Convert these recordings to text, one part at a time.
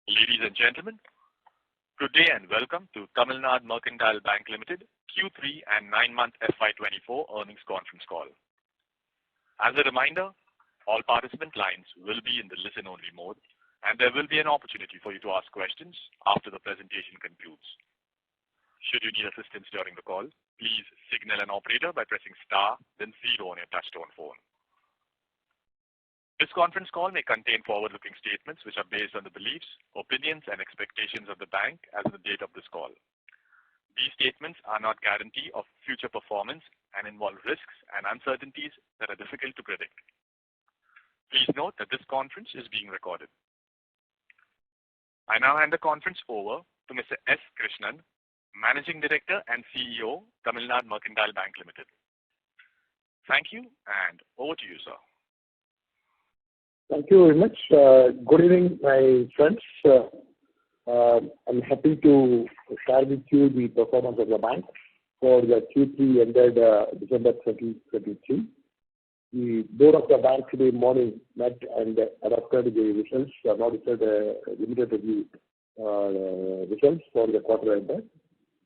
Ladies and gentlemen, good day and welcome to Tamilnad Mercantile Bank Limited Q3 and 9-month FY24 earnings conference call. As a reminder, all participant lines will be in the listen-only mode, and there will be an opportunity for you to ask questions after the presentation concludes. Should you need assistance during the call, please signal an operator by pressing star, then 0 on your touchtone phone. This conference call may contain forward-looking statements which are based on the beliefs, opinions, and expectations of the bank as of the date of this call. These statements are not guarantee of future performance and involve risks and uncertainties that are difficult to predict. Please note that this conference is being recorded. I now hand the conference over to Mr. S. Krishnan, Managing Director and CEO, Tamilnad Mercantile Bank Limited. Thank you, and over to you, sir. Thank you very much. Good evening, my friends. I'm happy to share with you the performance of the bank for the Q3 ended December 2023. The board of the bank today morning met and adopted the results, audited limited review results for the quarter ended.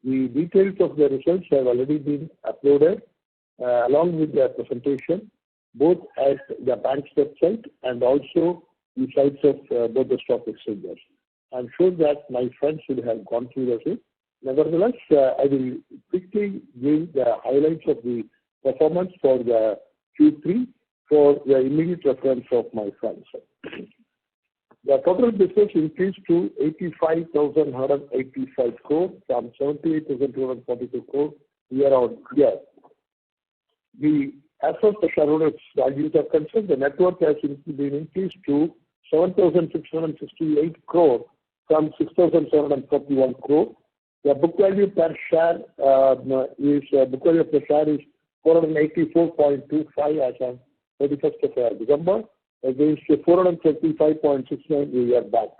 The details of the results have already been uploaded along with the presentation, both at the bank's website and also the sites of both the stock exchanges. I'm sure that my friends will have gone through the same. Nevertheless, I will quickly give the highlights of the performance for the Q3 for the immediate reference of my friends. The total business increased to 85,185 crore from 78,242 crore year on year. As far as the shareholders' values are concerned, the net worth has been increased to 7,668 crore from 6,741 crore. The book value per share is 484.25 as on 31st of December against 435.69 a year back.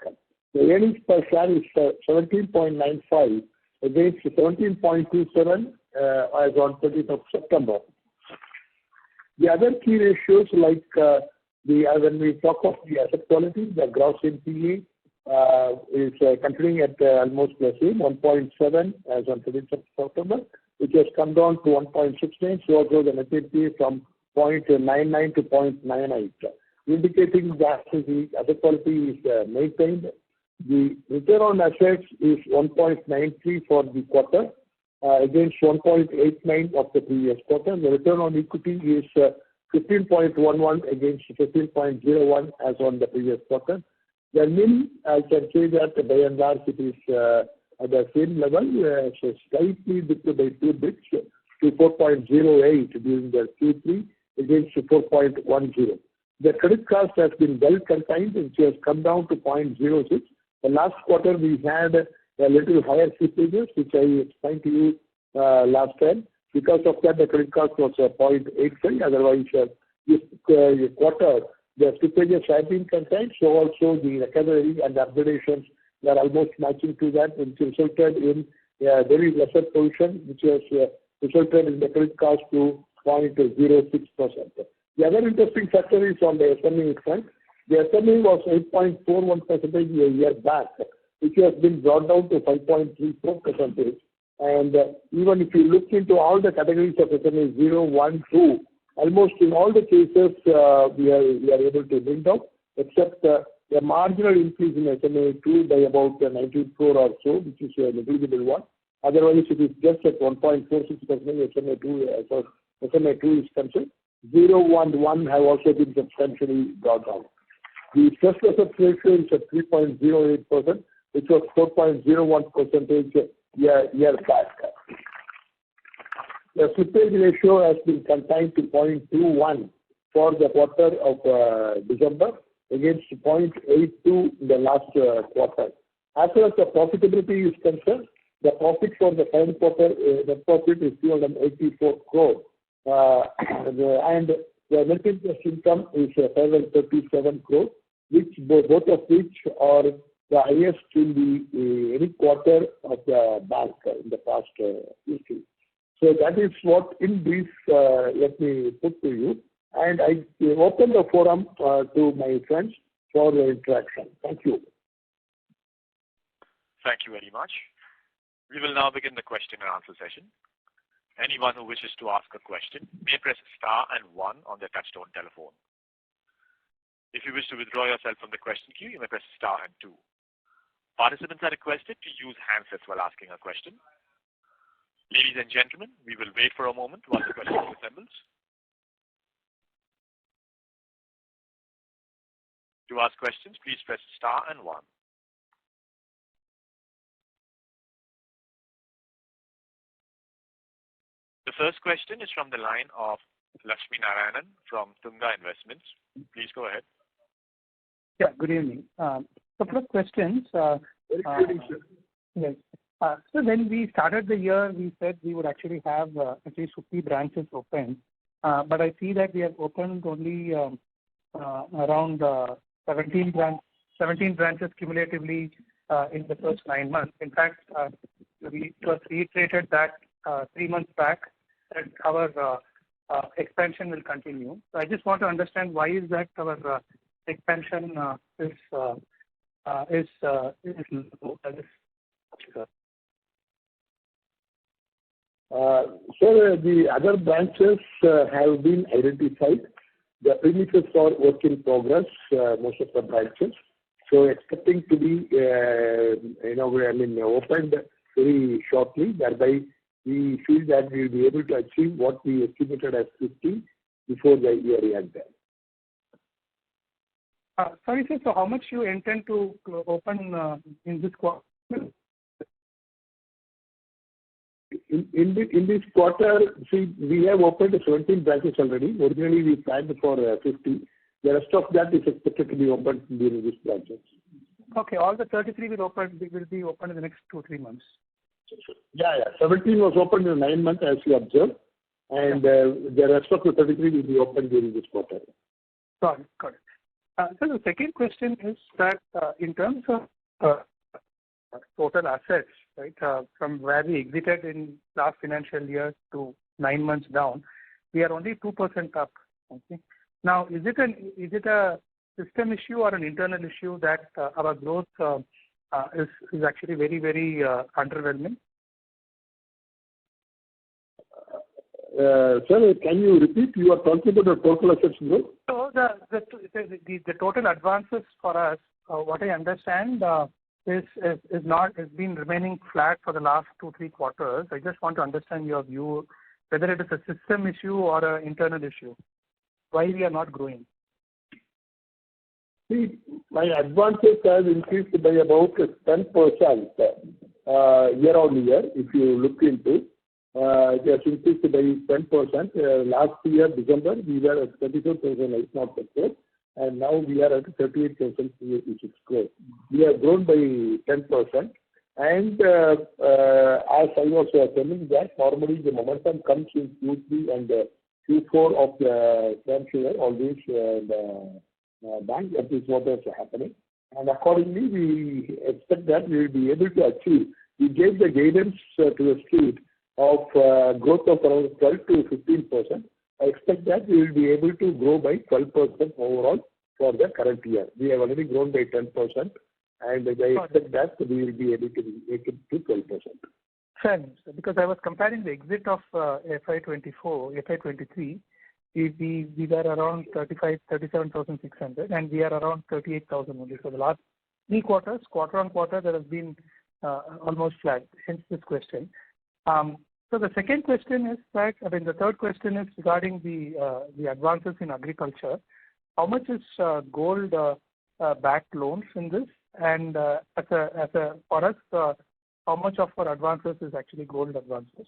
The earnings per share is 17.95 against 17.27 as on 30th of September. The other key ratios like when we talk of the asset quality, the gross NPA is continuing at almost the same, 1.7 as on 30th of September, which has come down to 1.69, so also the net NPA from 0.99 to 0.98, indicating that the asset quality is maintained. The return on assets is 1.93 for the quarter, against 1.89 of the previous quarter. The return on equity is 15.11 against 15.01 as on the previous quarter. The NIM, I can say that by and large it is at the same level, so slightly dipped by 2 bits to 4.08 during the Q3 against 4.10. The credit cost has been well contained, which has come down to 0.06. The last quarter we had a little higher slippages, which I explained to you last time. Because of that, the credit cost was 0.85. Otherwise, this quarter, the slippages have been contained, so also the recovery and the upgradations are almost matching to that, which resulted in a very lesser position, which has resulted in the credit cost to 0.06%. The other interesting factor is on the SME front. The SME was 8.41% a year back, which has been brought down to 5.34%. And even if you look into all the categories of SME, 0, 1, 2, almost in all the cases we are able to bring down, except a marginal increase in SMA 2 by about 94 or so, which is a negligible one. Otherwise, it is just at 1.46% SMA 2 as far as SMA 2 is concerned. 0, 1, 1 have also been substantially brought down. The stress asset ratio is at 3.08%, which was 4.01% year back. The slippage ratio has been contained to 0.21 for the quarter of December against 0.82 in the last quarter. As far as the profitability is concerned, the profit for the current quarter, the profit is 284 crore. And the net interest income is 537 crore, which both of which are the highest in the any quarter of the bank in the past history. So that is what in brief let me put to you, and I open the forum to my friends for the interaction. Thank you. Thank you very much. We will now begin the question and answer session. Anyone who wishes to ask a question may press star and 1 on their touchtone telephone. If you wish to withdraw yourself from the question queue, you may press star and 2. Participants are requested to use handsets while asking a question. Ladies and gentlemen, we will wait for a moment while the question assembles. To ask questions, please press star and 1. The first question is from the line of Lakshmi Narayanan from Tunga Investments. Please go ahead. Yeah, good evening. Couple of questions. Very good evening, sir. Yes. So when we started the year, we said we would actually have at least 50 branches open. But I see that we have opened only around 17 branches cumulatively in the first 9 months. In fact, it was reiterated that 3 months back that our expansion will continue. So I just want to understand why is that our expansion is low. So the other branches have been identified. The premises are work in progress, most of the branches. So expecting to be, opened very shortly. Thereby, we feel that we will be able to achieve what we estimated as 50 before the year end. Sorry, sir. So how much you intend to open in this quarter? In this quarter, see, we have opened 17 branches already. Originally, we planned for 50. The rest of that is expected to be opened during these branches. Okay, all the 33 will be open in the next 2-3 months. Yeah. 17 was opened in 9 months, as you observed, and the rest of the 33 will be opened during this quarter. Got it. So the second question is that in terms of total assets, right, from where we exited in last financial year to 9 months down, we are only 2% up. Okay. Now, is it a system issue or an internal issue that our growth is actually very, very underwhelming? Sir, can you repeat? You are talking about the total assets growth? So the total advances for us, what I understand is been remaining flat for the last 2-3 quarters. I just want to understand your view, whether it is a system issue or an internal issue. Why we are not growing? See, my advances have increased by about 10% year on year. If you look into, it has increased by 10%. Last year, December, we were at 34,800 crores, and now we are at 38,386 crores. We have grown by 10%. And as I was telling that, normally the momentum comes in Q3 and Q4 of the financial year, always the bank, that is what is happening. And accordingly, we expect that we will be able to achieve. We gave the guidance to the street of growth of around 12 to 15%. I expect that we will be able to grow by 12% overall for the current year. We have already grown by 10%, and I expect that we will be able to make it to 12%. Fair, because I was comparing the exit of FY24, FY23, we were around 37,600, and we are around 38,000 only. So the last 3 quarters, quarter on quarter, there has been almost flat. Hence this question. So the second question is that, the third question is regarding the advances in agriculture. How much is gold backed loans in this? And for us, how much of our advances is actually gold advances?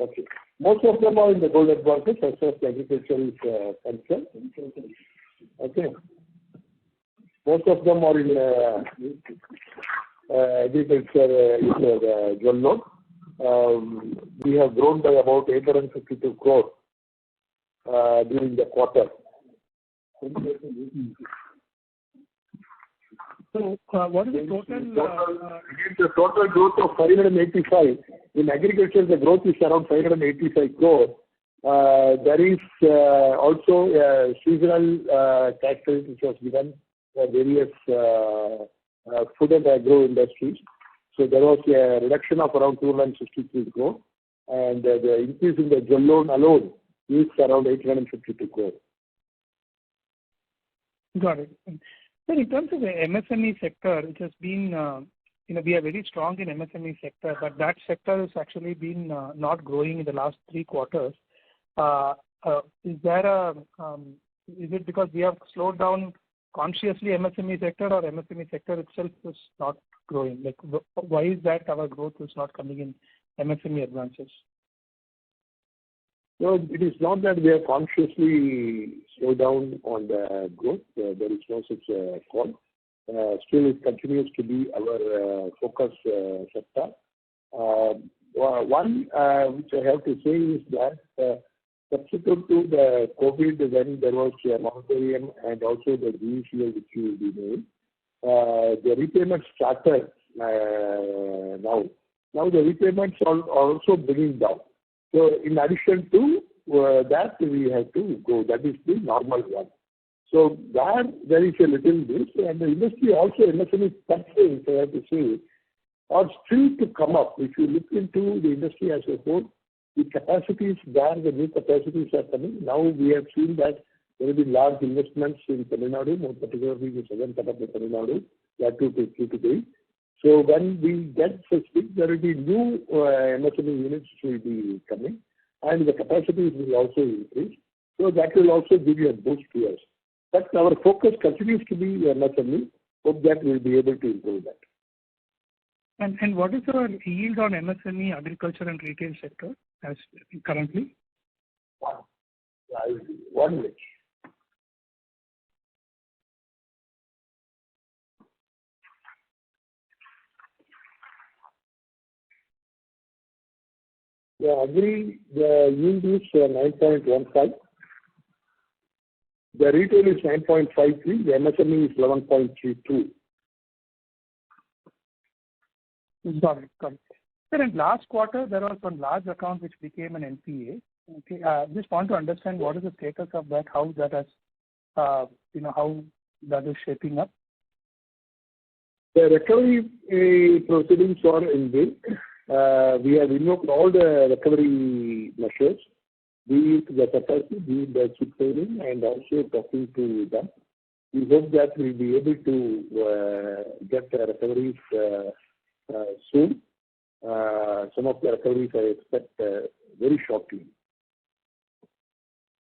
Okay. Most of them are in the gold advances as far as agriculture is concerned. Okay. Most of them are in agriculture gold loan. We have grown by about 852 crores during the quarter. So what is the total? The total growth of 585. In agriculture, the growth is around 585 crores. There is also a seasonal tax credit which was given for various food and agro industries. So there was a reduction of around 263 crore, and the increase in the jewel loan alone is around 852 crore. Got it. So in terms of the MSME sector, it has been, we are very strong in MSME sector, but that sector has actually been not growing in the last 3 quarters. Is it because we have slowed down consciously MSME sector, or MSME sector itself is not growing? Like, why is that our growth is not coming in MSME advances? No, it is not that we have consciously slowed down on the growth. There is no such call. Still, it continues to be our focus sector. One which I have to say is that subsequent to the COVID, when there was a moratorium and also the GECL which will be made, the repayments started now. Now the repayments are also bringing down. So in addition to that, we have to go. That is the normal one. So there is a little bit, and the industry also, MSME sector, I have to say, are still to come up. If you look into the industry as a whole, the capacities there, the new capacities are coming. Now we have seen that there have been large investments in Tamilnad, more particularly the southern part of the Tamilnad, that too to today. So when we get such things, there will be new MSME units will be coming, and the capacities will also increase. So that will also give you a boost to us. But our focus continues to be MSME. Hope that we'll be able to improve that. And what is our yield on MSME, agriculture and retail sector as currently? 1 minute. The agri, the yield is 9.15. The retail is 9.53. The MSME is 11.32. Got it. Sir, in last quarter, there was one large account which became an NPA. Okay, just want to understand what is the status of that, how that has, how that is shaping up. The recovery proceedings are in way. We have invoked all the recovery measures, be it the capacity, be it the chip saving, and also talking to them. We hope that we'll be able to get the recoveries soon. Some of the recoveries I expect very shortly.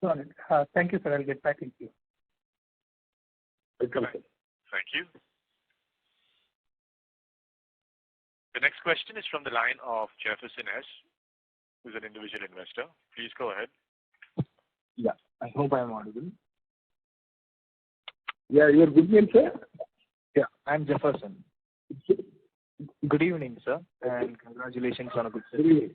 Got it. Thank you, sir. I'll get back to you. Welcome. Thank you. The next question is from the line of Jefferson S., who's an individual investor. Please go ahead. Yeah, I hope I am audible. Yeah, your good name, sir? Yeah, I'm Jefferson. Good evening, sir, and congratulations on a good evening.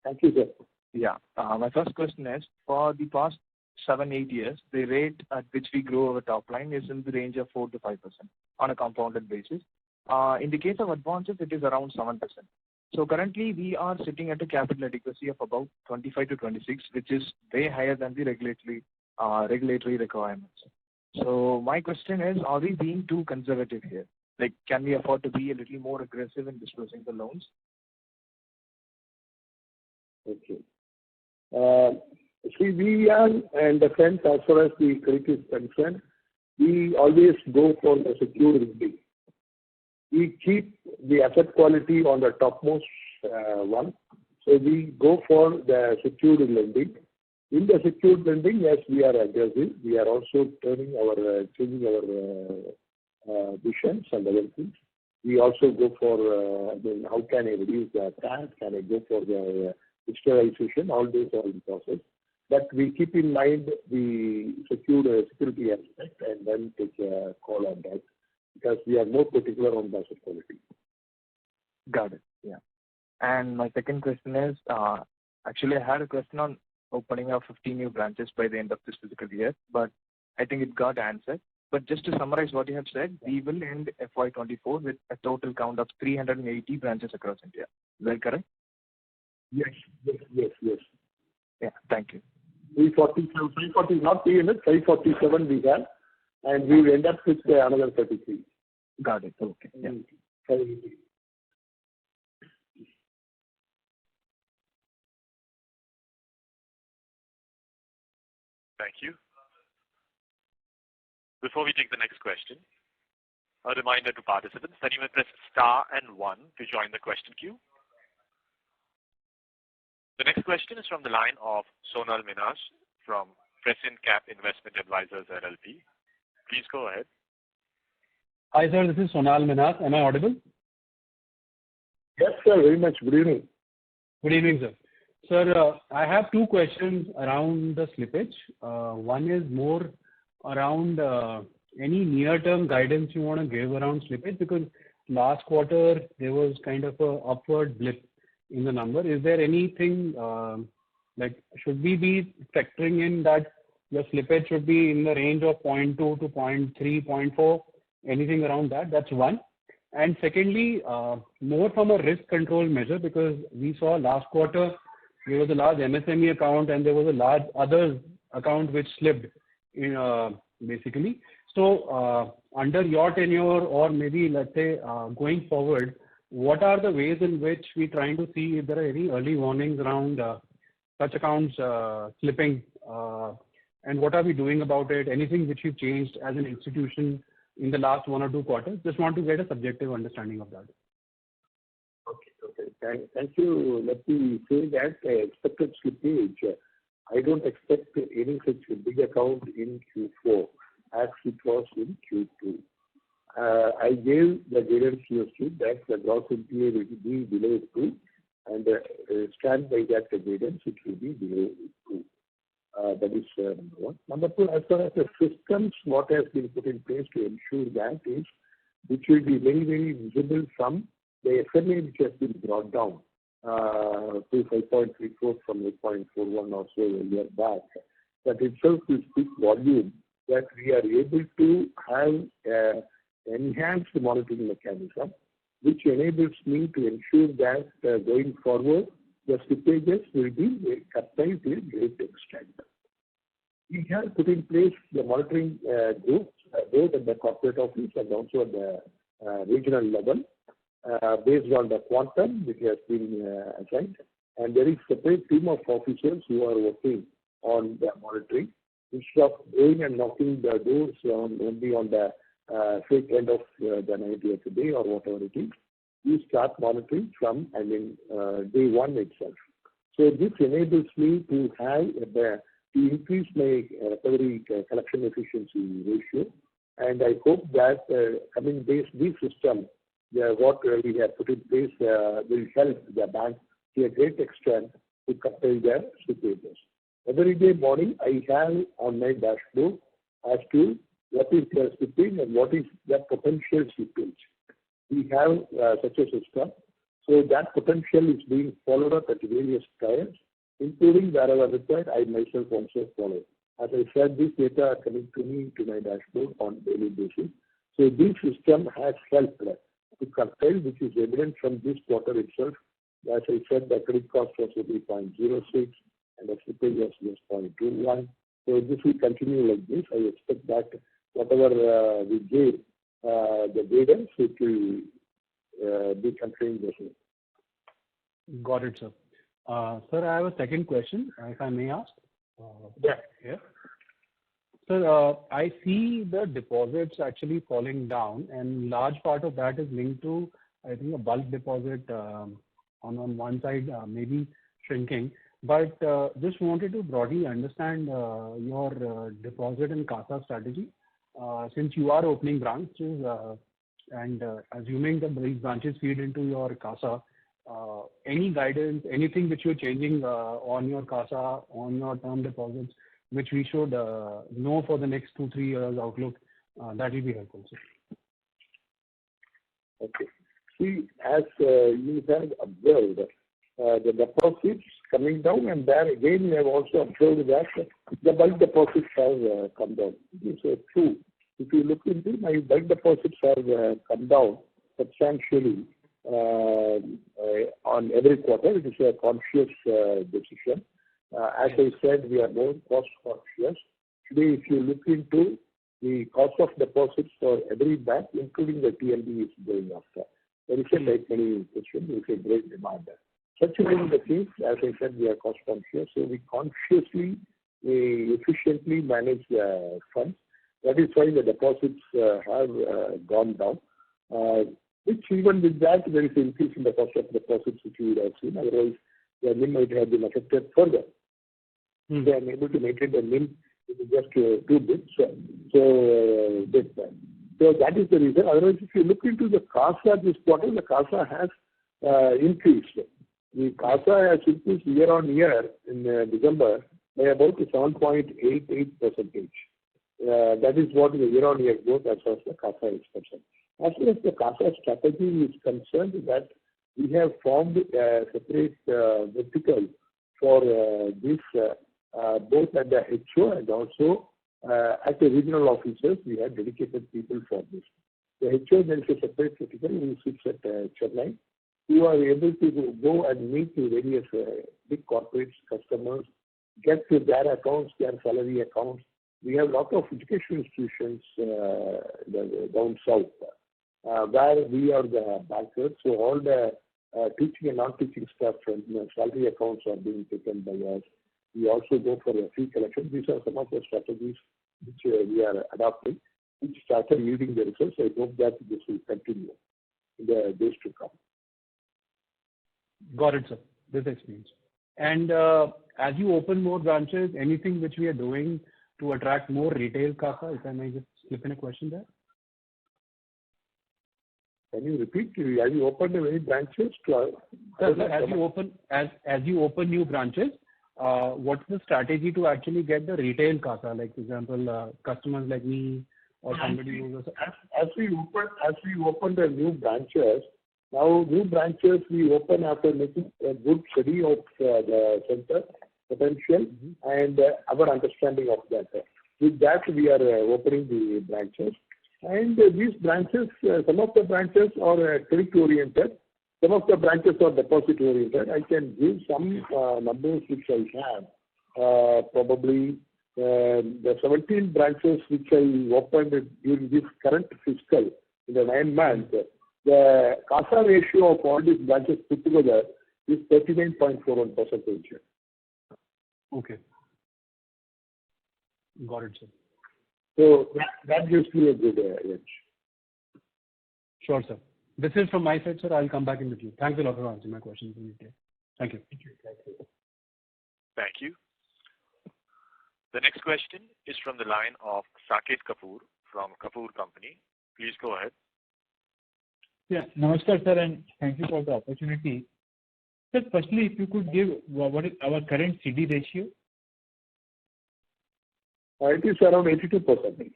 Thank you, sir. Yeah, my first question is, for the past 7-8 years, the rate at which we grow our top line is in the range of 4 to 5% on a compounded basis. In the case of advances, it is around 7%. So currently, we are sitting at a capital adequacy of about 25 to 26, which is way higher than the regulatory requirements. So my question is, are we being too conservative here? Like, can we afford to be a little more aggressive in disclosing the loans? Okay. See, we are, in the sense, as far as the credit is concerned, we always go for the secured lending. We keep the asset quality on the topmost one. So we go for the secured lending. In the secured lending, yes, we are aggressive. We are also changing our visions and other things. We also go for how can I reduce the tax? Can I go for the digitalization? All those are in process. But we keep in mind the security aspect and then take a call on that, because we are more particular on the asset quality. Got it. Yeah. And my second question is, actually, I had a question on opening up 15 new branches by the end of this fiscal year, but I think it got answered. But just to summarize what you have said, we will end FY24 with a total count of 380 branches across India. Is that correct? Yes. Yeah, thank you. 340, not 300, 547 we have, and we will end up with another 33. Got it. Okay. Yeah. Thank you. Before we take the next question, a reminder to participants that you may press star and 1 to join the question queue. The next question is from the line of Sonal Minhas from Crescent Cap Investment Advisors LLP. Please go ahead. Hi, sir. This is Sonal Minhas. Am I audible? Yes, sir. Very much. Good evening. Good evening, sir. Sir, I have two questions around the slippage. One is more around any near-term guidance you want to give around slippage, because last quarter there was kind of a upward blip in the number. Is there anything like should we be factoring in that the slippage should be in the range of 0.2 to 0.3, 0.4, anything around that? That's one. And secondly, more from a risk control measure, because we saw last quarter there was a large MSME account and there was a large other account which slipped in basically. So under your tenure, or maybe let's say going forward, what are the ways in which we're trying to see if there are any early warnings around such accounts slipping, and what are we doing about it? Anything which you've changed as an institution in the last 1 or 2 quarters? Just want to get a subjective understanding of that. Okay. Thank you. Let me say that expected slippage, I don't expect any such big account in Q4 as it was in Q2. I gave the guidance yesterday that the gross NPA will be below 2, and stand by that guidance, it will be below 2. That is number one. Number two, as far as the systems, what has been put in place to ensure that is, which will be very, very visible from the SMA which has been brought down to 5.34 from 8.41 or so a year back. That itself will speak volume that we are able to have enhanced monitoring mechanism, which enables me to ensure that going forward, the slippages will be curtailed to a great extent. We have put in place the monitoring groups, both at the corporate office and also at the regional level, based on the quantum which has been assigned. And there is a separate team of officers who are working on the monitoring. Instead of going and knocking the doors only on the fake end of the 90th day or whatever it is, we start monitoring from day one itself. So this enables me to have to increase my recovery collection efficiency ratio, and I hope that coming days, this system, what we have put in place, will help the bank to a great extent to curtail their slippages. Every day morning, I have on my dashboard as to what is the slippage and what is the potential slippage. We have such a system, so that potential is being followed up at various times, including wherever required, I myself also follow. As I said, this data are coming to me to my dashboard on a daily basis. So this system has helped to curtail, which is evident from this quarter itself. As I said, the credit cost was 3.06 and the slippage was just 0.21. So this will continue like this. I expect that whatever we gave the guidance, it will be contained the same. Got it, sir. Sir, I have a second question, if I may ask. Yeah. Sir, I see the deposits actually falling down, and large part of that is linked to, I think, a bulk deposit on one side, maybe shrinking. But just wanted to broadly understand your deposit and CASA strategy. Since you are opening branches and assuming that these branches feed into your CASA, any guidance, anything which you're changing on your CASA, on your term deposits, which we should know for the next 2-3 years outlook, that will be helpful, sir. Okay. See, as you have observed, the deposits coming down, and there again we have also observed that the bulk deposits have come down. This is true. If you look into my bulk deposits have come down substantially on every quarter. It is a conscious decision. As I said, we are more cost conscious. Today, if you look into the cost of deposits for every bank, including the TLB, is going up. There is a like many question, there is a great demand. Such being the case, as I said, we are cost conscious, so we consciously, efficiently manage funds. That is why the deposits have gone down. Which even with that, there is an increase in the cost of deposits, which we would have seen. Otherwise, the NIM might have been affected further. They are able to maintain the NIM with just 2 bits. So that is the reason. Otherwise, if you look into the CASA this quarter, the CASA has increased. The CASA has increased year on year in December by about 7.88%. That is what the year on year growth as far as the CASA is concerned. As far as the CASA strategy is concerned, that we have formed a separate vertical for this, both at the HO and also at the regional offices. We have dedicated people for this. The HO, there is a separate vertical who sits at Chennai, who are able to go and meet the various big corporates, customers, get to their accounts, their salary accounts. We have a lot of education institutions down south where we are the bankers. So all the teaching and non-teaching staff from salary accounts are being taken by us. We also go for a fee collection. These are some of the strategies which we are adopting, which started yielding the results. I hope that this will continue in the days to come. Got it, sir. This explains. And as you open more branches, anything which we are doing to attract more retail CASA? If I may just slip in a question there. Can you repeat? Have you opened any branches? Sir, as you open new branches, what's the strategy to actually get the retail CASA? Like, for example, customers like me or somebody who is... As we open the new branches, now new branches we open after making a good study of the center potential and our understanding of that. With that, we are opening the branches. And these branches, some of the branches are credit-oriented, some of the branches are deposit-oriented. I can give some numbers which I have. Probably the 17 branches which I opened during this current fiscal, in the 9 months, the CASA ratio of all these branches put together is 39.41%. Okay. Got it, sir. So that gives me a good edge. Sure, sir. This is from my side, sir. I'll come back in the queue. Thanks a lot for answering my questions. Thank you. Thank you. The next question is from the line of Saket Kapoor from Kapoor Company. Please go ahead. Yeah, namaskar, sir, and thank you for the opportunity. Sir, firstly, if you could give what is our current CD ratio? It is around 82%.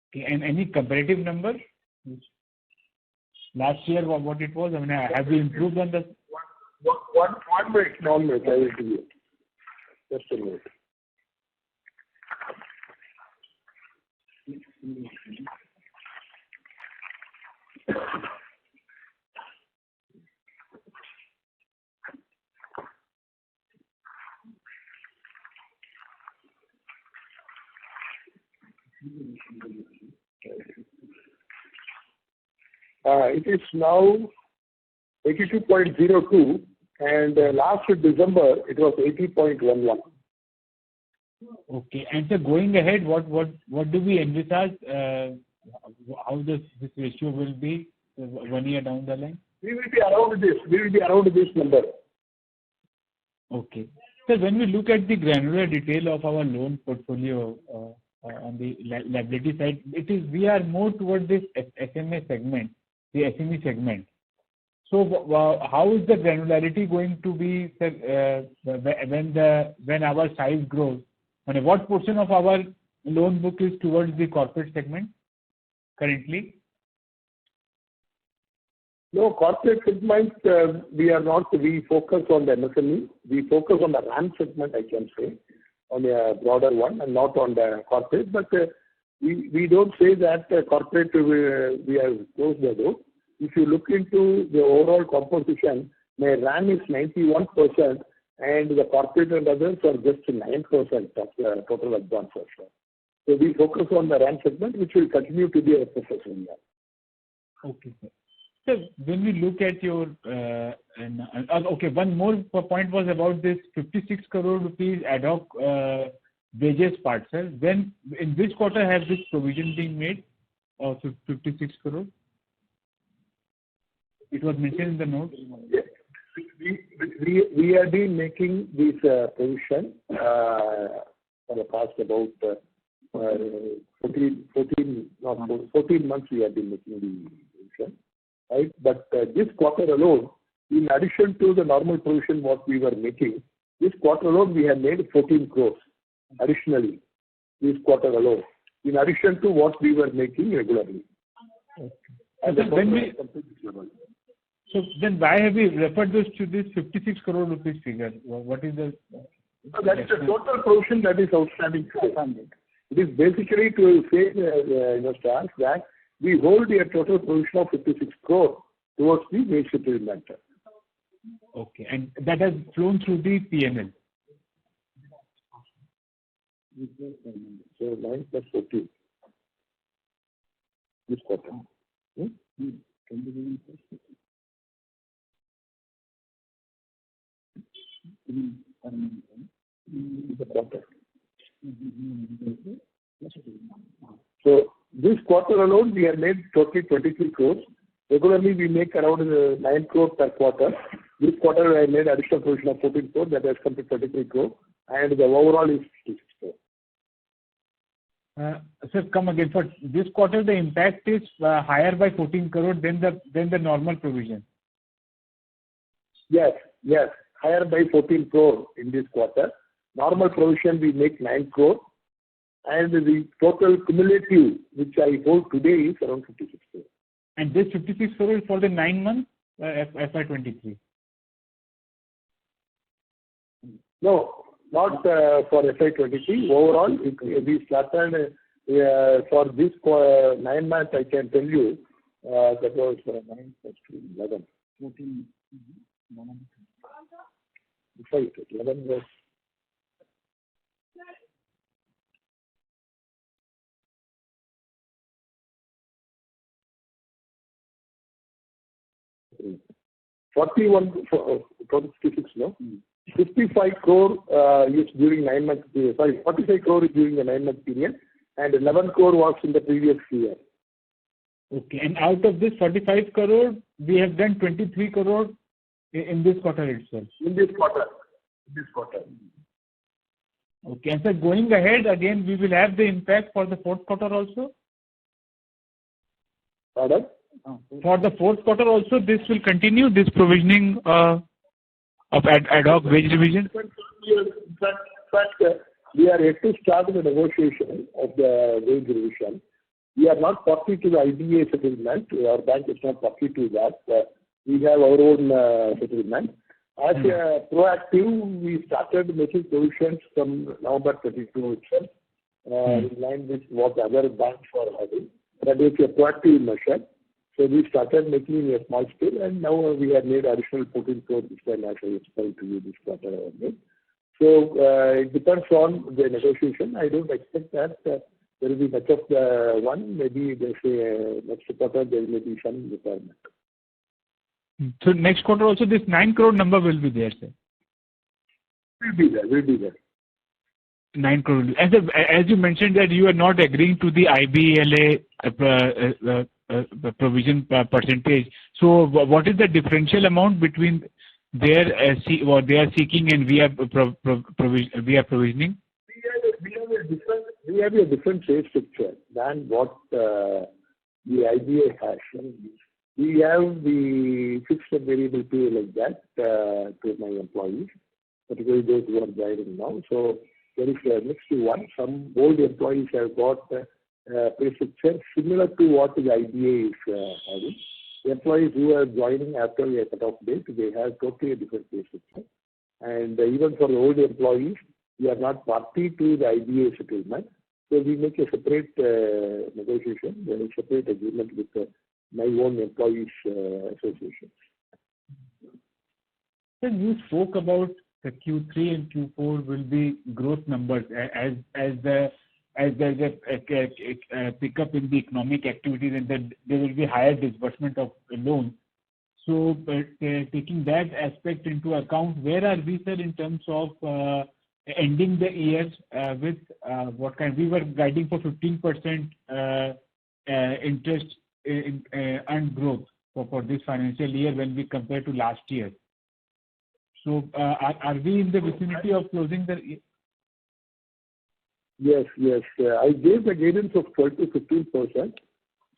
Okay, and any comparative number? Last year, what it was? I mean, have we improved on the... One minute, I will give you. Just a minute. It is now 82.02, and last December it was 80.11. Okay, and so going ahead, what do we envisage? How this ratio will be 1 year down the line? We will be around this. We will be around this number. Okay. So when we look at the granular detail of our loan portfolio on the liability side, we are more towards this SMA segment, the SME segment. So how is the granularity going to be when our size grows? And what portion of our loan book is towards the corporate segment currently? No, corporate segment, we are not. We focus on the MSME. We focus on the RAM segment, I can say, on a broader one, and not on the corporate. But we don't say that corporate we have closed the door. If you look into the overall composition, my RAM is 91%, and the corporate and others are just 9% of the total advances. So we focus on the RAM segment, which will continue to be a focus area. Okay, sir. So when we look at your, okay, one more point was about this 56 crore rupees ad hoc wages part, sir. When, in which quarter has this provision been made of 56 crore? It was mentioned in the note. Yes. We have been making this provision for the past about 14 months we have been making the provision, right? But this quarter alone, in addition to the normal provision what we were making, this quarter alone we have made 14 crores additionally, this quarter alone, in addition to what we were making regularly. Okay. So then why have we referred this to this 56 crore rupees figure? What is the... That is the total provision that is outstanding. It is basically to say, stars that we hold a total provision of 56 crore towards the wage settlement. Okay, and that has flown through the PNL. So 9 plus 14. This quarter. So this quarter alone we have made totally 23 crores. Regularly we make around 9 crores per quarter. This quarter I made additional provision of 14 crores, that has come to 23 crores, and the overall is 56 crores. Sir, come again. For this quarter, the impact is higher by 14 crore than the normal provision. Yes, higher by 14 crore in this quarter. Normal provision we make 9 crore, and the total cumulative which I hold today is around 56 crore. And this 56 crore is for the 9 months FY23. No, not for FY23. Overall, we started for this 9 months. I can tell you that was 9 plus 2, 11, 14. 11 was. $41 for 56, no? 55 crore is during 9 months. Sorry, 45 crore is during the 9 month period, and 11 crore was in the previous year. Okay, and out of this 45 crore, we have done 23 crore in this quarter itself. In this quarter. Okay, and sir, going ahead again, we will have the impact for the fourth quarter also. Pardon? For the fourth quarter also, this will continue, this provisioning of ad hoc wage revision? In fact, we are yet to start the negotiation of the wage revision. We are not party to the IBA settlement. Our bank is not party to that. We have our own settlement. As a proactive, we started making provisions from November 22 itself, in line with what other banks are having. That is a proactive measure. So we started making in a small scale, and now we have made additional 14 crore this time, as I explained to you this quarter only. So it depends on the negotiation. I don't expect that there will be much of the one. Maybe they say next quarter there may be some requirement. So next quarter also this 9 crore number will be there, sir? Will be there. 9 crore. As you mentioned that you are not agreeing to the IBLA provision percentage. So what is the differential amount between what they are seeking and we are provisioning? We have a different pay structure than what the IBA has. We have the fixed and variable pay like that to my employees, particularly those who are joining now. So there is a mixed one. Some old employees have got pay structure similar to what the IBA is having. The employees who are joining after a cut-off date, they have totally a different pay structure. And even for the old employees, we are not party to the IBA settlement. So we make a separate negotiation, a separate agreement with my own employees association. Sir, you spoke about the Q3 and Q4 will be growth numbers as the as there's a pickup in the economic activities and that there will be higher disbursement of loans. So, taking that aspect into account, where are we, sir, in terms of ending the years with what kind? We were guiding for 15% interest and growth for this financial year when we compare to last year. So, are we in the vicinity of closing the? Yes. I gave the guidance of 12 to 15%.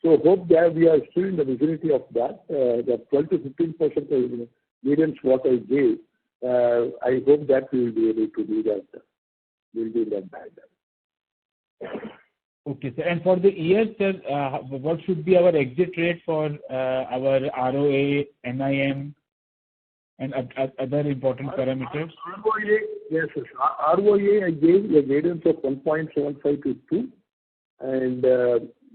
So hope that we are still in the vicinity of that. That 12 to 15% guidance what I gave. I hope that we will be able to do that. We'll do that bad. Okay, sir. And for the year, sir, what should be our exit rate for our ROA, NIM, and other important parameters? ROA, yes. ROA, I gave a guidance of 1.75 to 2, and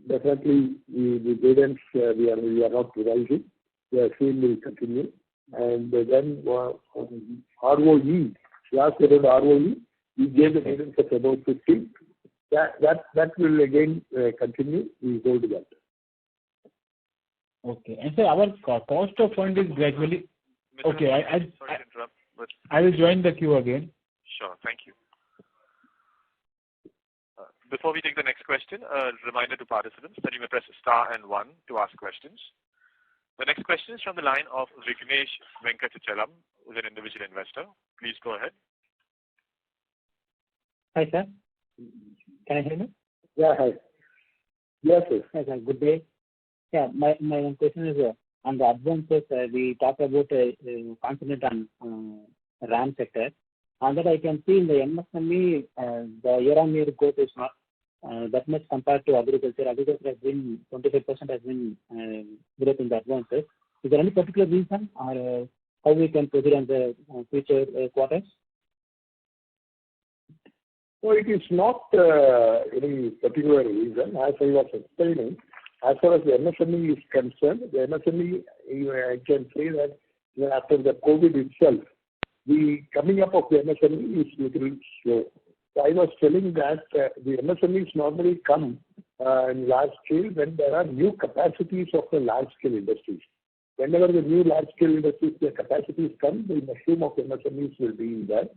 definitely the guidance we are not revising. The same will continue. And then ROE, last about ROE, we gave the guidance of about 15. That will again continue. We hold that. Okay. And sir, our cost of fund is gradually. Okay, sorry to interrupt, but I will join the queue again. Sure, thank you. Before we take the next question, a reminder to participants that you may press star and 1 to ask questions. The next question is from the line of Vignesh Venkatachalam, who is an individual investor. Please go ahead. Hi, sir. Can I hear me? Yeah, hi. Yes, sir. Hi, sir. Good day. Yeah, my question is on the advances. We talk about confident on RAM sector. On that, I can see in the MSME, the year-on-year growth is not that much compared to agriculture. Agriculture has been 25% has been growth in the advances. Is there any particular reason or how we can proceed on the future quarters? So it is not any particular reason. As I was explaining, as far as the MSME is concerned, the MSME, I can say that after the COVID itself, the coming up of the MSME is little slow. So I was telling that the MSMEs normally come in large scale when there are new capacities of the large scale industries. Whenever the new large scale industries, the capacities come, the mushroom of MSMEs will be in there.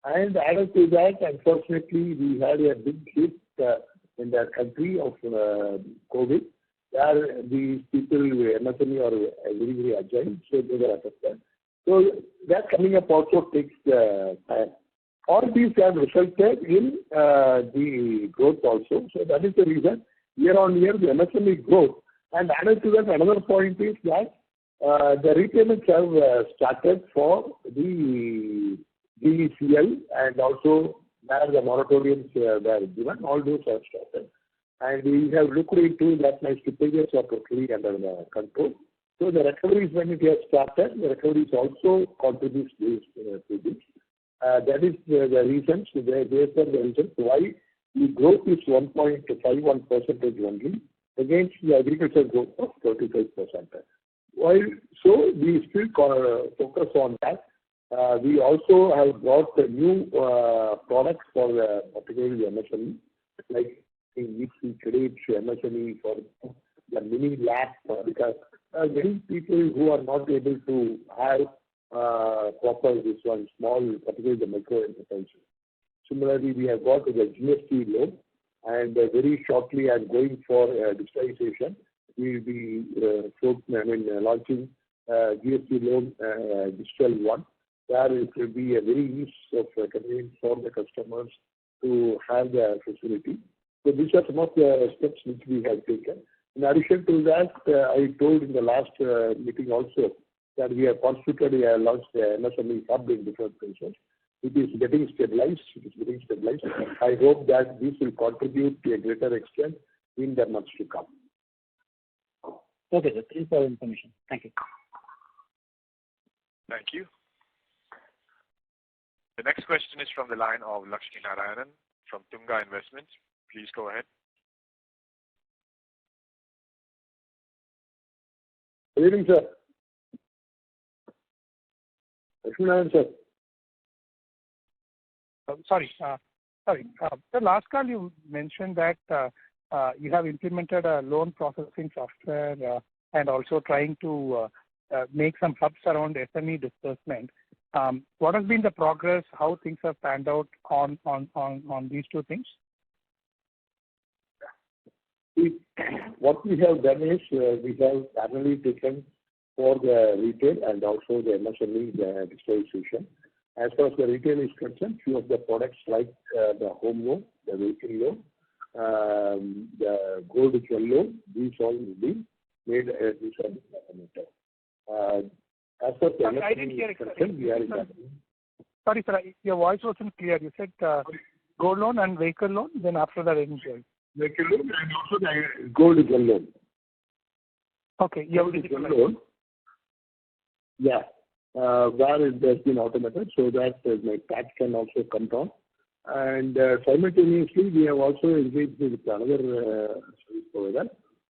And added to that, unfortunately, we had a big hit in the country of COVID. Where these people, MSME, are very, very agile, so they were affected. So that coming up also takes time. All these have resulted in the growth also. So that is the reason year on year the MSME growth. And added to that, another point is that the repayments have started for the DECL and also where the moratoriums were given. All those have started. And we have looked into that my slippages are totally under control. So the recoveries, when it has started, the recoveries also contributes to this. That is the reasons, therefore the reasons why the growth is 1.51% only against the agriculture growth of 35%. While so we still focus on that. We also have got a new products for particularly MSME, like in which we create MSME for the mini lab, because many people who are not able to have proper this one small, particularly the micro enterprises. Similarly, we have got the GST loan, and very shortly I'm going for digitalization. We will be launching GST loan digital one, where it will be a very ease of convenience for the customers to have the facility. So these are some of the steps which we have taken. In addition to that, I told in the last meeting also that we have constituted, launched the MSME hub in different places. It is getting stabilized. I hope that this will contribute to a greater extent in the months to come. Okay, sir. Thanks for the information. Thank you. Thank you. The next question is from the line of Lakshmi Narayanan from Tunga Investments. Please go ahead. Good evening, sir. Lakshmi Narayanan, sir. Sorry. Sorry. The last call you mentioned that you have implemented a loan processing software and also trying to make some hubs around SME disbursement. What has been the progress? How things have panned out on these two things? What we have done is we have parallelly taken for the retail and also the MSME digitalization. As far as the retail is concerned, few of the products like the home loan, the vehicle loan, the gold jewel loan, these all will be made as we said. As far as the MSME is concerned, we are in that. Sorry, sir, your voice wasn't clear. You said gold loan and vehicle loan, then after that, anything. Vehicle loan and also the gold jewel loan. Okay, you have digital loan. Yeah. Where it has been automated so that my tax can also come down. And simultaneously, we have also engaged with another service provider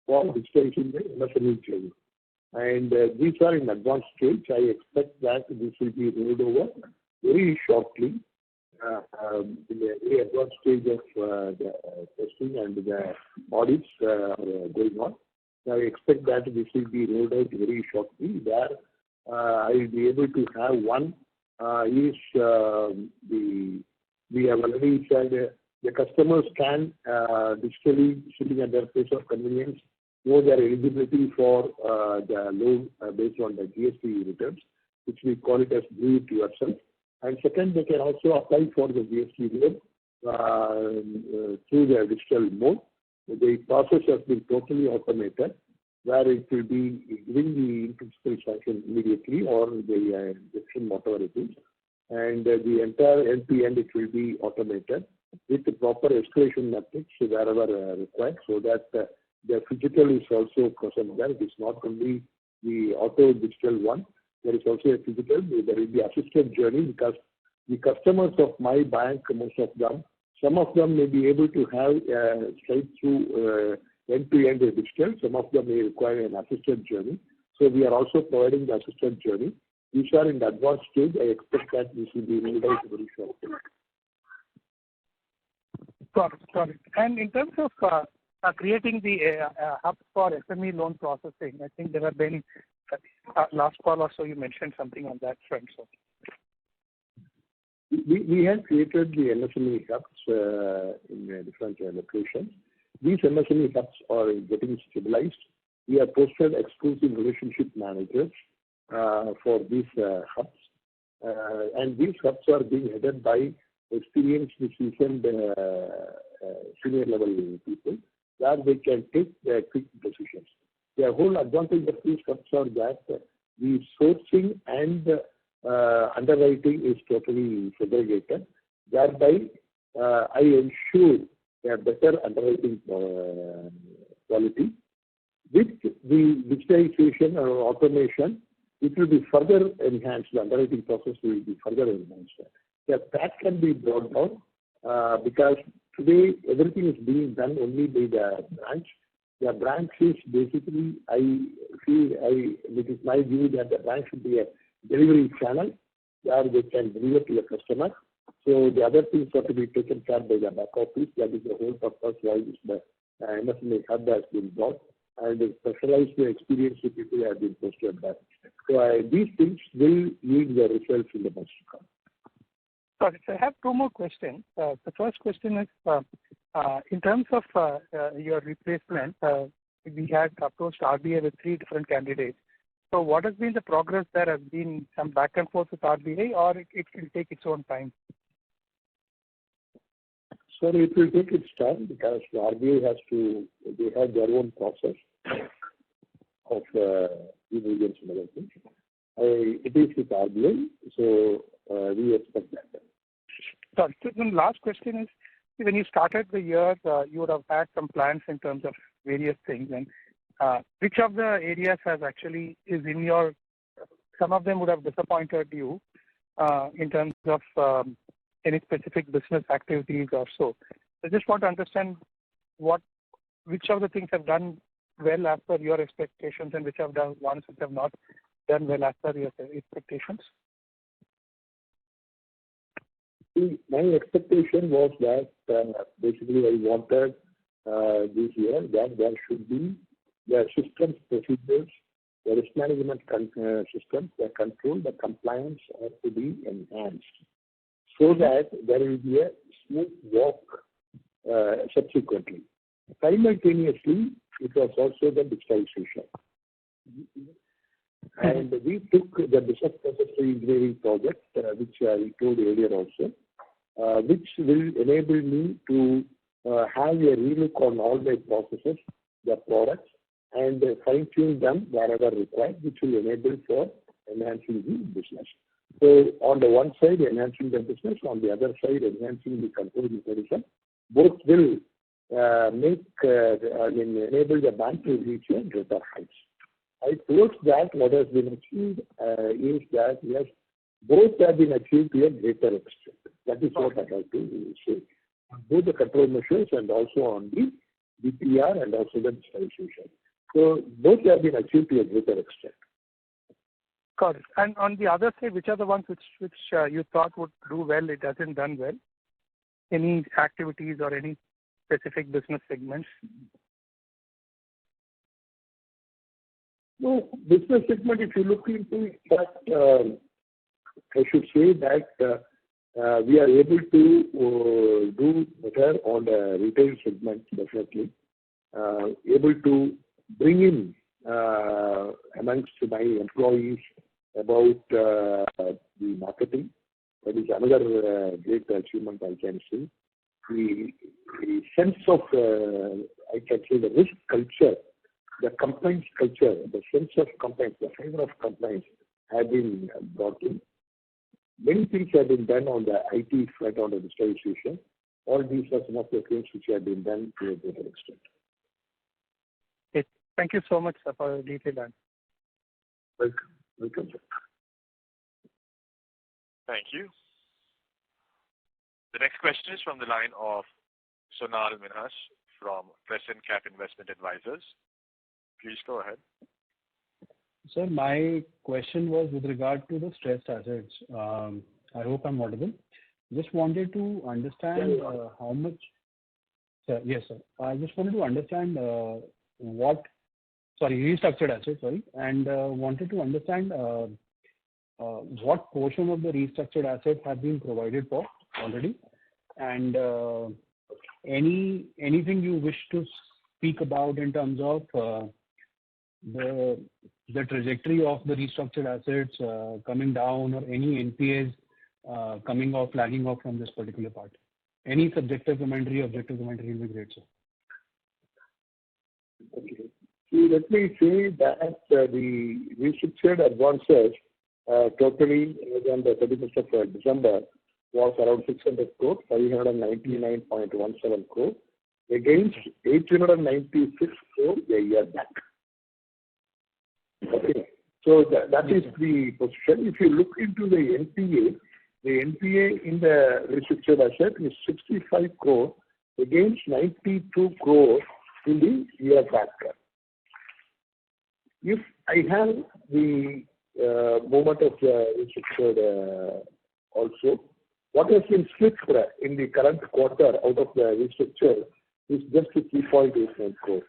for digitalization the MSME training. And these are in advanced stage. I expect that this will be rolled over very shortly in the very advanced stage of the testing and the audits going on. I expect that this will be rolled out very shortly. Where I will be able to have one we have already said the customers can digitally sitting at their place of convenience know their eligibility for the loan based on the GST returns, which we call it as do it yourself. And second, they can also apply for the GST loan through the digital mode. The process has been totally automated, where it will be giving the in-principle sanction immediately or the injection, whatever it is. And the entire end-to-end, it will be automated with the proper escalation metrics wherever required, so that the physical is also present there. It is not only the auto digital one, there is also a physical. There will be assisted journey because the customers of my bank, most of them, some of them may be able to have straight through end-to-end digital. Some of them may require an assisted journey. So we are also providing the assisted journey. These are in the advanced stage. I expect that this will be rolled out very shortly. Got it. And in terms of creating the hub for SME loan processing, I think there have been last call or so you mentioned something on that front. So. We have created the MSME hubs in different locations. These MSME hubs are getting stabilized. We have posted exclusive relationship managers for these hubs. And these hubs are being headed by experienced, seasoned senior level people, where they can take quick decisions. The whole advantage of these hubs are that the sourcing and underwriting is totally segregated. Thereby, I ensure a better underwriting quality. With the digitalization or automation, it will be further enhanced. The underwriting process will be further enhanced. That can be brought down because today everything is being done only by the branch. The branch is basically, it is my view that the branch should be a delivery channel where they can deliver to the customer. So the other things have to be taken care by the back office. That is the whole purpose why this MSME hub has been brought. And the specialized experienced people have been posted there. So these things will yield the results in the months to come. Sorry, so I have two more questions. The first question is, in terms of your replacement, we had approached RBI with 3 different candidates. So what has been the progress? There has been some back and forth with RBI, or it will take its own time? So it will take its time because the RBI they have their own process of due diligence and other things. It is with RBI, so we expect that. Sorry, so the last question is, when you started the year, you would have had some plans in terms of various things. And which of the areas has actually is in your, some of them would have disappointed you in terms of any specific business activities or so. I just want to understand which of the things have done well as per your expectations and which of the ones which have not done well as per your expectations. See, my expectation was that basically I wanted this year that there should be the systems, procedures, the risk management systems, the control, the compliance are to be enhanced so that there will be a smooth walk subsequently. Simultaneously, it was also the digitalization. And we took the business process engineering project, which I told earlier also, which will enable me to have a relook on all my processes, the products, and fine-tune them wherever required, which will enable for enhancing the business. So on the one side, enhancing the business, on the other side, enhancing the control mechanism. Both will enable the bank to reach a greater heights. I told that what has been achieved is that, yes, both have been achieved to a greater extent. That is what I have to say. Both the control measures and also on the DPR and also the digitalization. So both have been achieved to a greater extent. Got it. And on the other side, which are the ones which you thought would do well, it hasn't done well? Any activities or any specific business segments? No, business segment, if you look into that, I should say that we are able to do better on the retail segment, definitely. Able to bring in amongst my employees about the marketing. That is another great achievement I can say. The sense of, I can say, the risk culture, the compliance culture, the sense of compliance, the flavor of compliance have been brought in. Many things have been done on the IT front, on the digitalization. All these are some of the things which have been done to a greater extent. Okay. Thank you so much, sir, for the detailed answer. Welcome, sir. Thank you. The next question is from the line of Sonal Minhas from Crescent Cap Investment Advisors. Please go ahead. Sir, my question was with regard to the stressed assets. I hope I'm audible. Just wanted to understand how much. Sir, yes, sir. I just wanted to understand restructured assets, and wanted to understand what portion of the restructured assets have been provided for already, and anything you wish to speak about in terms of the trajectory of the restructured assets coming down, or any NPAs coming off, lagging off from this particular part. Any subjective commentary, objective commentary will be great, sir. Okay. So let me say that the restructured advances totally on the 31st of December was around 600 crore, 599.17 crore against 896 crore a year back. Okay. So that is the position. If you look into the NPA in the restructured asset is 65 crore against 92 crore in the year back. If I have the movement of the restructured also, what has been slipped in the current quarter out of the restructure is just 3.89 crore.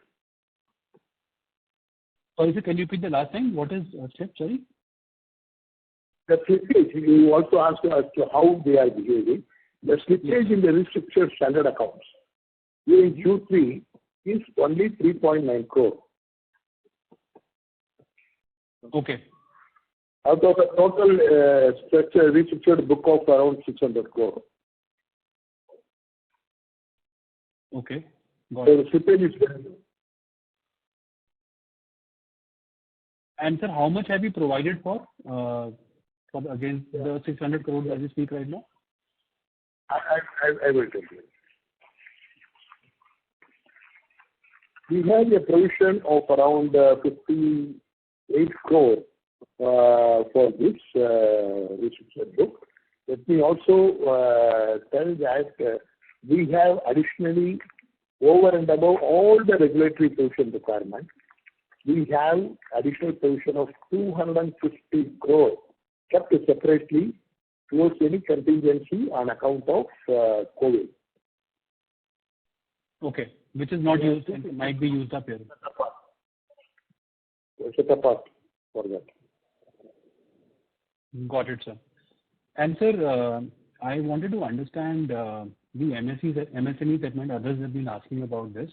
Sorry, sir, can you repeat the last thing? What is slipped, sorry? The slippage, you also asked as to how they are behaving. The slippage in the restructured standard accounts during Q3 is only 3.9 crore. Okay. Out of a total restructured book of around 600 crore. Okay. Got So it. the slippage is very low. And sir, how much have you provided for against the 600 crores as you speak right now? I will tell you. We have a provision of around 58 crore for this restructured book. Let me also tell that we have additionally, over and above all the regulatory provision requirements, we have additional provision of 250 crore kept separately towards any contingency on account of COVID. Okay. Which is not used, it might be used up here. Set apart for that. Got it, sir. And sir, I wanted to understand the MSME segment. Others have been asking about this.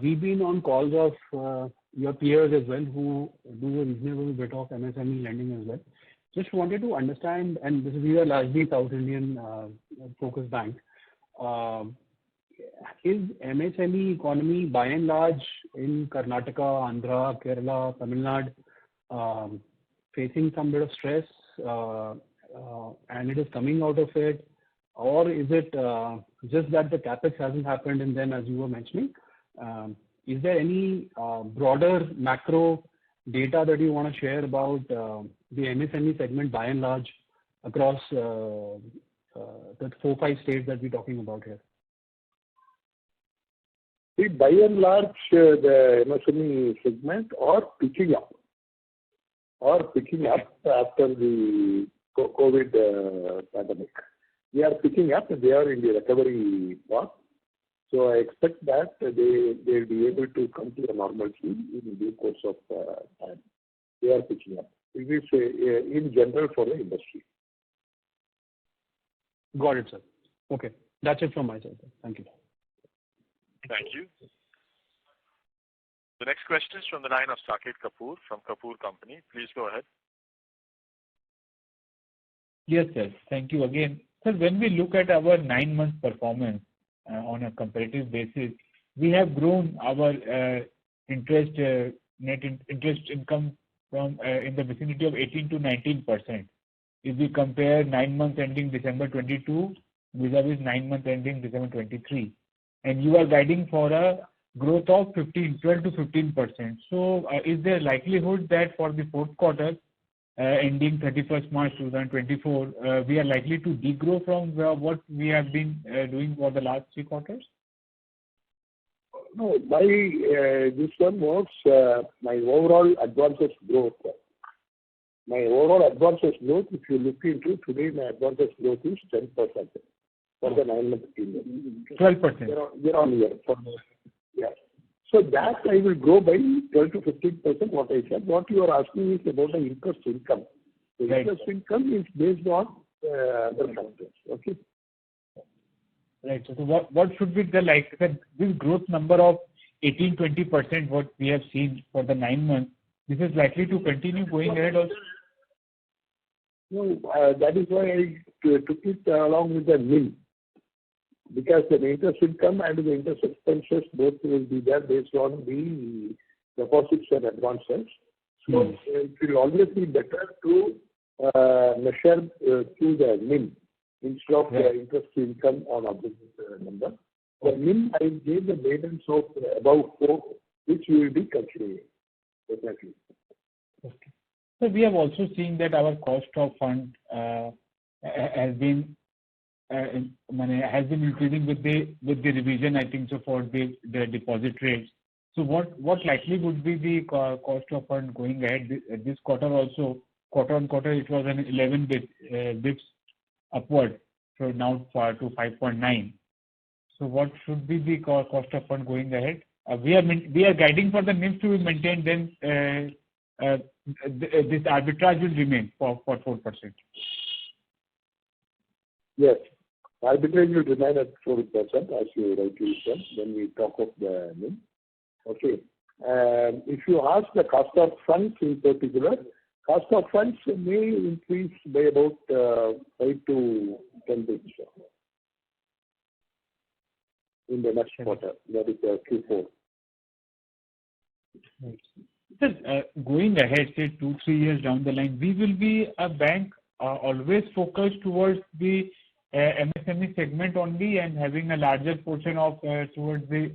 We've been on calls of your peers as well who do a reasonable bit of MSME lending as well. Just wanted to understand, and we are largely South Indian focused bank. Is MSME economy by and large in Karnataka, Andhra, Kerala, Tamilnad facing some bit of stress and it is coming out of it? Or is it just that the capex hasn't happened and then, as you were mentioning, is there any broader macro data that you want to share about the MSME segment by and large across the 4-5 states that we're talking about here? See, by and large, the MSME segment are picking up after the COVID pandemic. They are picking up and they are in the recovery path. So I expect that they'll be able to come to a normalcy in due course of time. They are picking up. It is in general for the industry. Got it, sir. Okay. That's it from my side, sir. Thank you. Thank you. The next question is from the line of Saket Kapoor from Kapoor Company. Please go ahead. Yes, sir. Thank you again. Sir, when we look at our 9-month performance on a comparative basis, we have grown our net interest income from in the vicinity of 18 to 19%. If we compare 9 months ending December 22 vis-a-vis 9 months ending December 23. And you are guiding for a growth of 12 to 15%. So is there likelihood that for the fourth quarter ending 31st March 2024, we are likely to degrow from what we have been doing for the last 3 quarters? No, this one was my overall advances growth. My overall advances growth, if you look into today, my advances growth is 10% for the 9-month period. 12%. Year on year. Yeah. So that I will grow by 12 to 15%, what I said. What you are asking is about the interest income. The right. Interest income is based on other factors. Okay. Right. So what should be this growth number of 18-20% what we have seen for the 9 months, this is likely to continue going ahead also? No, that is why I took it along with the NIM. Because the interest income and the interest expenses both will be there based on the deposits and advances. So it will always be better to measure through the NIM instead of the interest income on absolute number. The NIM, I gave the guidance of above 4, which we will be considering. Definitely. Okay. So we have also seen that our cost of fund has been increasing with the revision, I think, so for the deposit rates. So what likely would be the cost of fund going ahead this quarter also? Quarter on quarter, it was an 11 bits upward, so now to 5.9. So what should be the cost of fund going ahead? We are guiding for the NIMs to be maintained. Then this arbitrage will remain for 4%. Yes. Arbitrage will remain at 4%, as you rightly said, when we talk of the NIM. Okay. If you ask the cost of funds in particular, cost of funds may increase by about 5 to 10 basis in the next quarter, that is Q4. Sir, going ahead, say 2-3 years down the line, we will be a bank always focused towards the MSME segment only and having a larger portion of towards the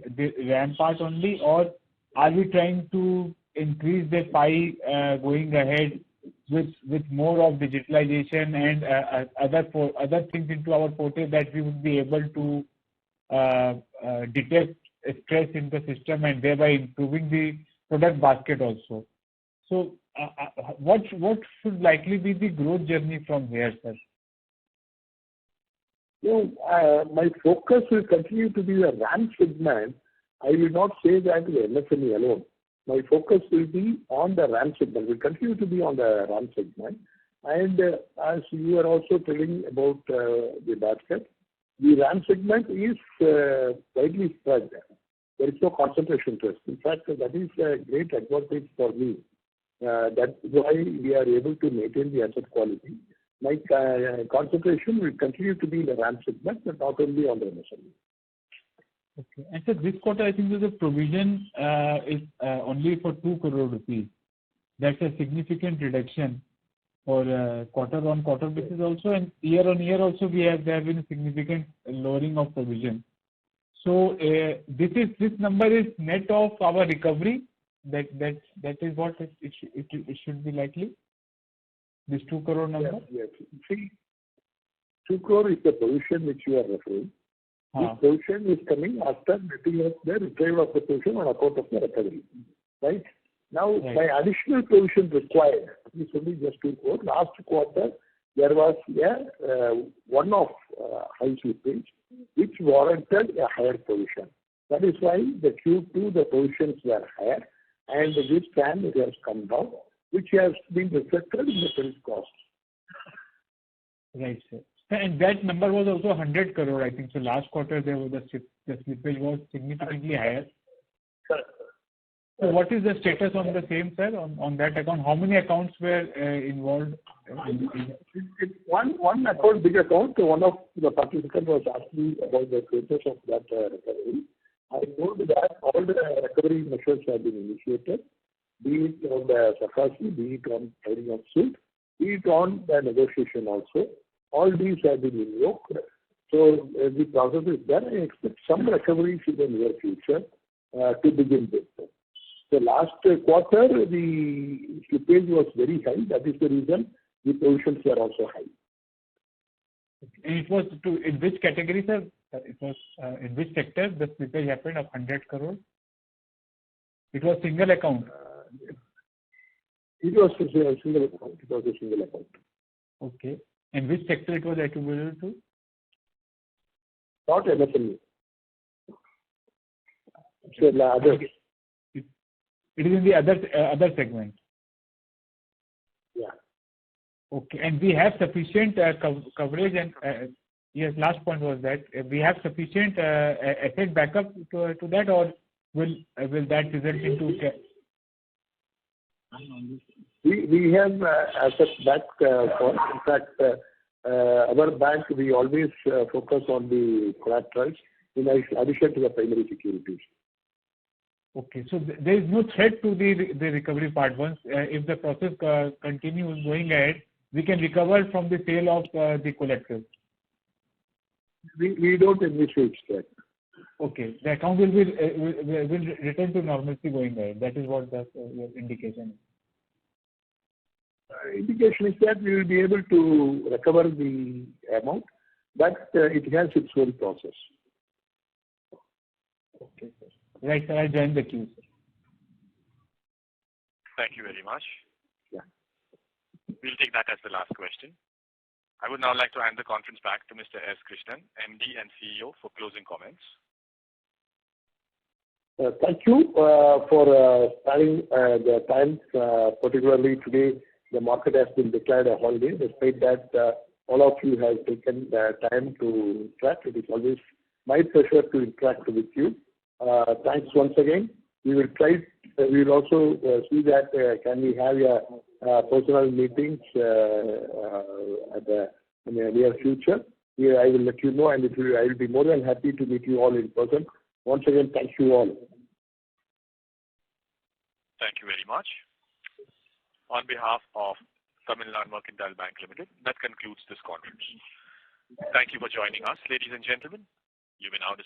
RAM part only, or are we trying to increase the pie going ahead with more of digitalization and other things into our forte that we would be able to detect stress in the system and thereby improving the product basket also. So what should likely be the growth journey from here, sir? My focus will continue to be the RAM segment. I will not say that the MSME alone. My focus will be on the RAM segment. Will continue to be on the RAM segment. And as you are also telling about the basket, the RAM segment is widely spread. There is no concentration risk. In fact, that is a great advantage for me. That's why we are able to maintain the asset quality. My concentration will continue to be in the RAM segment, but not only on the MSME. Okay. And so this quarter, I think the provision is only for 2 crore rupees. That's a significant reduction for quarter-on-quarter basis also, and year-on-year also there have been a significant lowering of provision. So this number is net of our recovery. That is what it should be likely. This 2 crore number. Yes. See, 2 crore is the provision which you are referring. This provision is coming after getting up the retrieval of the provision on account of the recovery. Right? Now, my additional provision required is only just 2 crore. Last quarter, there was a one-off high slippage which warranted a higher provision. That is why the Q2, the provisions were higher, and this time it has come down, which has been reflected in the credit cost. Right, sir. And that number was also 100 crore, I think. So last quarter, there was the slippage was significantly higher. Correct. So what is the status on the same, sir, on that account? How many accounts were involved? One account, big account. One of the participants was asking about the status of that recovery. I told that all the recovery measures have been initiated, be it on the SARFAESI, be it on filing of suit, be it on the negotiation also. All these have been invoked. So the process is done. I expect some recoveries in the near future to begin with. The last quarter, the slippage was very high. That is the reason the provisions were also high. And it was in which category, sir? It was in which sector the slippage happened of 100 crore? It was single account. It was a single account. It was a single account. Okay. And which sector it was attributed to? Not MSME. So other. It is in the other segment. Yeah. Okay. And we have sufficient coverage and yes, last point was that we have sufficient asset backup to that, or will that result into? We have asset back for. In fact, our bank, we always focus on the collaterals in addition to the primary securities. Okay, so there is no threat to the recovery part. Once if the process continues going ahead, we can recover from the sale of the collateral. We don't envisage that. Okay, the account will return to normalcy going ahead. That is what your indication is. Indication is that we will be able to recover the amount, but it has its own process. Okay, sir. Right, sir. I'll join the queue, sir. Thank you very much. Yeah. We'll take that as the last question. I would now like to hand the conference back to Mr. S. Krishnan, MD and CEO, for closing comments. Thank you for sparing the time, particularly today. The market has been declared a holiday. Despite that, all of you have taken the time to interact. It is always my pleasure to interact with you. Thanks once again. We will try. We will also see that can we have personal meetings in the near future. I will let you know, and I will be more than happy to meet you all in person. Once again, thank you all. Thank you very much. On behalf of Tamilnad Mercantile Bank Limited, that concludes this conference. Thank you for joining us, ladies and gentlemen. You may now disconnect.